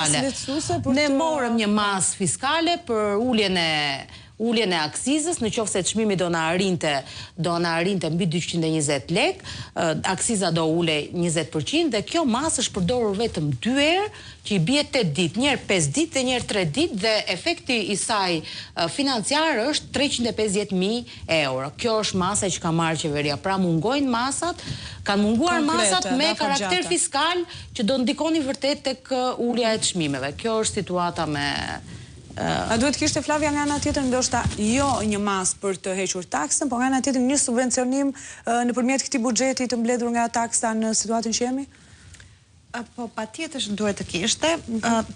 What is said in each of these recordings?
Ne morëm një masë fiskale për ulljen e aksizës, në qoftë se çmimi do na arrinte mbi 220 lek, aksiza do ulej 20% dhe kjo masë është përdorur vetëm 2 herë, që i bie 8 ditë, njëherë 5 ditë dhe njëherë 3 ditë dhe efekti i saj financiar është 350.000 euro. Kjo është masa që ka marrë qeveria. Pra mungojnë masat, kanë munguar masat me karakter fiskal që do ndikoni vërtet tek ulja e çmimeve. Kjo është situata me A duhet kishte Flavia nga ana tjetër ndoshta jo një mas për të hequr taksën, po nga ana tjetër një subvencionim nëpërmjet këtij buxheti të mbledhur nga taksa në situatën që jemi? Po patjetër duhet të kishte,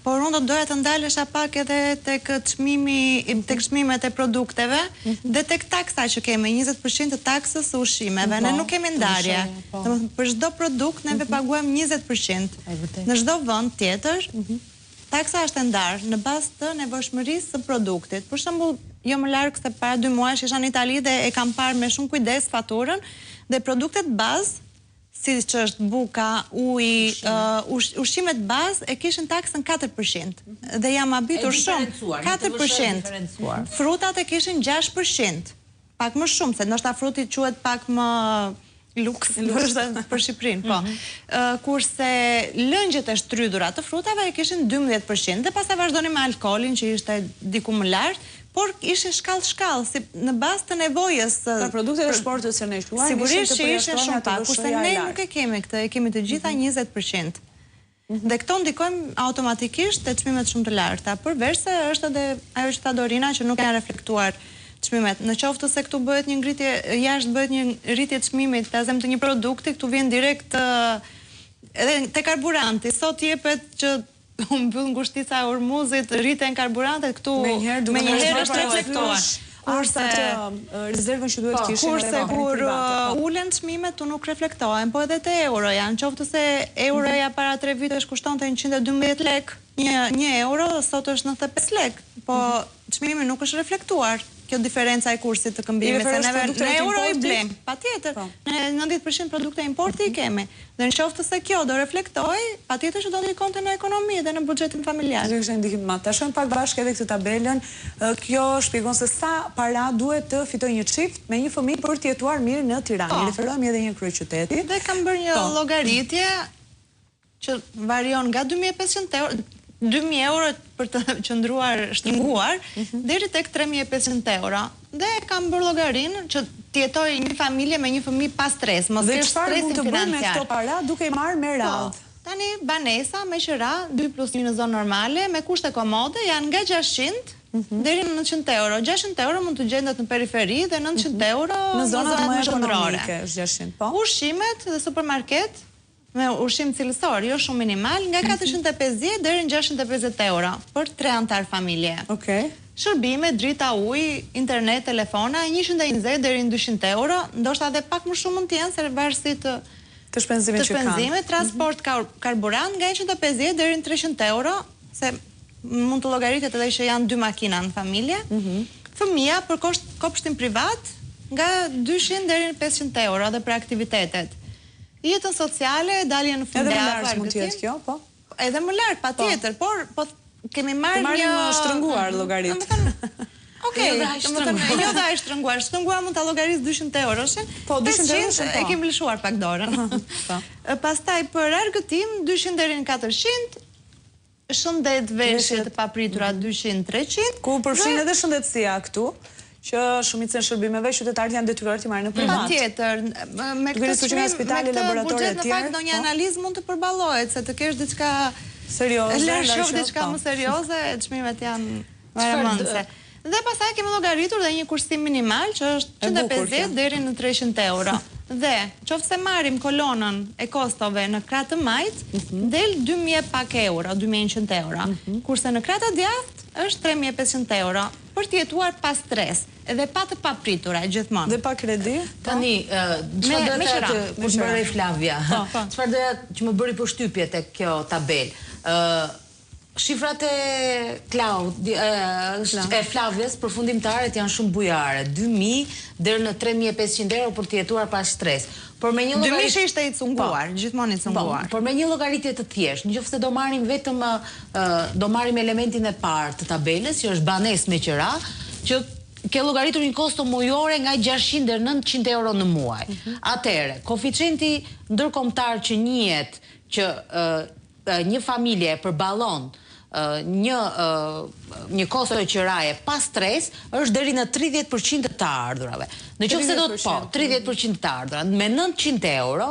por unë do doja të ndalesha pak edhe tek çmimet e produkteve dhe tek taksa që kemi 20% të taksës së ushqimeve. Ne nuk kemi ndarje. Domethënë për çdo produkt neve paguajmë 20%. Në çdo vend tjetër taksa është e ndarë në bazë të nevojshmërisë së produktit. Për shembull, jo më larg se para 2 muajsh isha në Itali dhe e kam parë me shumë kujdes faturën dhe produktet bazë, siç është buka, uji, ushqimet bazë e kishin taksën 4%. Dhe jam habitur shumë 4%. Frutat e kishin 6%. Pak më shumë, se ndoshta fruti quhet pak më luks për Shqipërinë, po. Kurse lëngjet e shtrydhura të frutave e kishin 12% dhe pastaj vazhdonin me alkoolin që ishte diku më lart, por ishin shkallë, si në bazë të nevojës. Për produktet e shportit që ne shuar, sigurisht që ishin shumë pak, kurse ne nuk e kemi këtë, e kemi të gjitha 20%. Dhe këto ndikojmë automatikisht te çmimet shumë të larta, përveç se është edhe ajo që tha Dorina që nuk janë reflektuar çmimet. Në qoftë se këtu bëhet një ngritje, jashtë bëhet një rritje çmimit, ta them të një produkti, këtu vjen direkt edhe te karburanti. Sot jepet që u mbyll ngushtica e Hormuzit, rriten karburantet këtu menjëherë është reflektuar. Kurse rezervën që duhet kishin. Kurse kur ulen çmimet tu nuk reflektohen, po edhe te euroja, në qoftë se euroja para 3 vitesh kushtonte 112 lek, 1 euro sot është 95 lek, po çmimi nuk është reflektuar. Kjo diferenca e kursit të këmbimit, se neve në euro i blem, patjetër, në 90% produkte importi i kemi. Dhe në qoftë se kjo do reflektoj, patjetër që do ndikonte në ekonomi dhe në buxhetin familjar. Do kishte ndikim më. Ta shohim pak bashkë edhe këtë tabelën. Kjo shpjegon se sa para duhet të fitojë një çift me një fëmijë për të jetuar mirë në Tiranë. Referohemi edhe një kryeqyteti. Dhe kam bërë një llogaritje që varion nga 2.500 euro 2.000 euro për të qëndruar shtrënguar deri tek 3.500 euro. Dhe kam bërë llogarinë që të jetojë një familje me një fëmijë pa stres, mos kesh stresin financiar. Dhe çfarë mund të bëjmë me këto para duke i marrë me radhë? Tani banesa me qira 2+1 në zonë normale me kushte komode janë nga 600 deri në 900 euro. 600 euro mund të gjendet në periferi dhe 900 euro në zonat më ekonomike. 600, po. Ushqimet dhe supermarket me ushqim cilësor, jo shumë minimal, nga 450 deri në 650 euro për 3 antar familje. Shërbime, drita, ujë, internet, telefona, 120 deri në 200 euro, ndoshta edhe pak më shumë mund të jenë se varësi të shpenzimit, transport, karburant nga 150 deri në 300 euro, se mund të llogaritet edhe që janë 2 makina në familje. Fëmia për kopshtin privat nga 200 deri në 500 euro dhe për aktivitetet. Jetën sociale, dalje në fundjavë. Edhe më larg mund të jetë kjo, po? Edhe më larg, patjetër, por kemi marrë një shtrënguar llogaritë. Okej, jo dhe ai shtrënguar. Shtrënguar mund ta llogaris 200 euroshin. Po, 200 euro e kemi lëshuar pak dorën. Pastaj për argëtim 200 deri në 400, shëndet, veshje të papritura 200-300. Ku përfshin edhe shëndetësia këtu, që shumicën e shërbimeve qytetarët janë detyruar të marrin në privat. Patjetër, me këtë buxhet në fakt ndonjë analizë mund të përballohet, se të kesh diçka serioze, diçka më serioze, çmimet janë varamëndse. Dhe pastaj kemi llogaritur dhe një kursim minimal që është 150 deri në 300 euro. Dhe qoftë se marrim kolonën e kostove në krah të majt, del 2.000 pak euro, 2.100 euro. Kurse në krah të djathtë është 3.500 euro për të jetuar pa stres, edhe pa të papritura gjithmonë. Dhe pa kredi? Tani, çfarë do të kur bëri Flavia? Çfarë do që më bëri përshtypje tek kjo tabelë? shifrat e Flavjes përfundimtaret janë shumë bujare. 2.000 deri në 3.500 euro për të jetuar pa stres. Por me një llogaritje 2.000 ishte i cunguar, gjithmonë i cunguar. Por me një llogaritje të thjeshtë, nëse do marrim vetëm do marrim elementin e parë të tabelës, që është banesë me qira, që ke llogaritur një kosto mujore nga 600 deri 900 euro në muaj. Atëherë, koeficienti ndërkombëtar që njihet që një familje përballon një kosto e qiraje pa stres është deri në 30% të ardhurave. Nëse do të 30% të ardhura me 900 euro,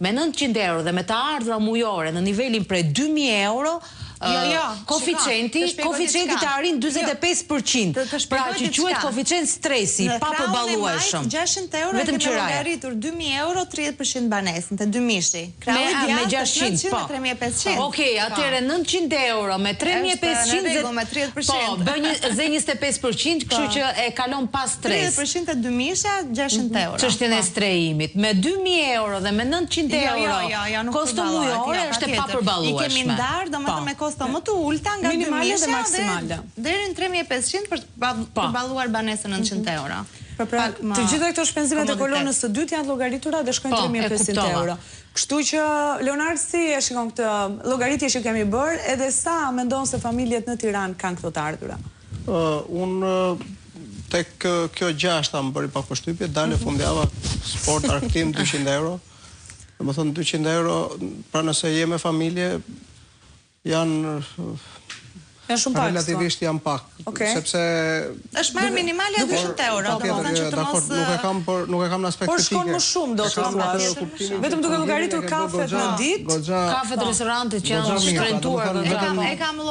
dhe me të ardhura mujore në nivelin prej 2.000 euro, koeficienti të arrin 45%. Pra që quhet koeficient stresi, pa përballueshëm. 600 euro e kemi llogaritur 2.000 euro, 30% banesën, të 2.000-shi. Me 600, po. 3.500. Okej, atëherë 900 euro me 3.500, po, bën 25%, kështu që e kalon pa stres. 30% e 2.000-sha, 600 euro. Çështjen e strehimit. Me 2.000 euro dhe me 900 euro, kosto mujore është e papërballueshme. I kemi ndarë, domethënë me kosto më të ulta nga 2.000 deri në 3.500 për të përballuar banesën 900 euro. Të gjitha këto shpenzimet e kolonës së dytë janë llogaritura dhe shkojnë 3.500 euro. Kështu që Leonard, si e shikon këtë llogaritje që kemi bërë, edhe sa mendon se familjet në Tiranë kanë këto të ardhura? Unë tek kjo gjashta më bëri pak përshtypje, dalë fundjava sport arktim 200 euro. Domethënë 200 euro, pra nëse je me familje, janë shumë pak. Relativisht janë pak. Sepse është marrë minimalja 200 euro, domethënë që të mos nuk e kam në aspekt por shkon më shumë do të thuash. Vetëm duke llogaritur kafet në ditë, kafet restorante që janë shtrentuar, e kam